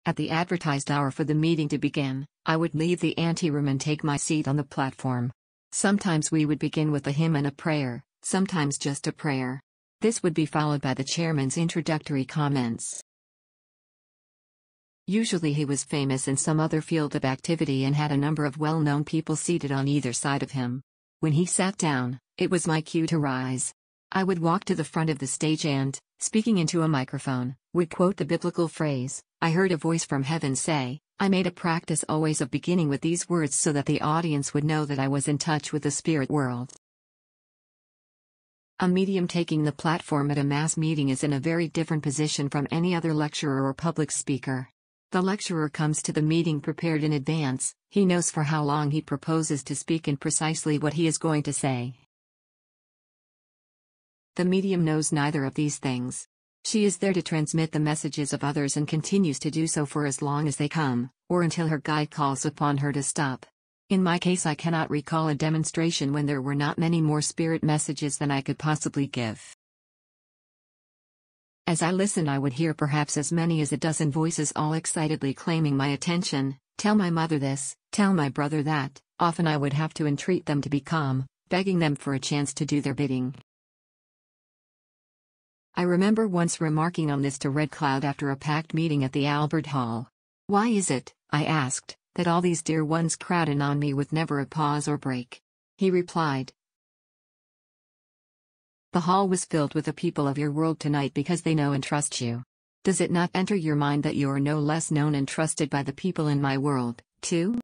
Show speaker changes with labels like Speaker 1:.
Speaker 1: At the advertised hour for the meeting to begin, I would leave the ante-room and take my seat on the platform. Sometimes we would begin with a hymn and a prayer, sometimes just a prayer. This would be followed by the chairman's introductory comments. Usually he was famous in some other field of activity and had a number of well-known people seated on either side of him. When he sat down, it was my cue to rise. I would walk to the front of the stage and, speaking into a microphone, would quote the biblical phrase, "I heard a voice from heaven say." I made a practice always of beginning with these words so that the audience would know that I was in touch with the spirit world. A medium taking the platform at a mass meeting is in a very different position from any other lecturer or public speaker. The lecturer comes to the meeting prepared in advance, he knows for how long he proposes to speak and precisely what he is going to say. The medium knows neither of these things. She is there to transmit the messages of others and continues to do so for as long as they come, or until her guide calls upon her to stop. In my case, I cannot recall a demonstration when there were not many more spirit messages than I could possibly give. As I listened, I would hear perhaps as many as a dozen voices all excitedly claiming my attention. Tell my mother this, tell my brother that. Often I would have to entreat them to be calm, begging them for a chance to do their bidding. I remember once remarking on this to Red Cloud after a packed meeting at the Albert Hall. "Why is it," I asked, "that all these dear ones crowd in on me with never a pause or break?" He replied, "The hall was filled with the people of your world tonight because they know and trust you. Does it not enter your mind that you are no less known and trusted by the people in my world, too?"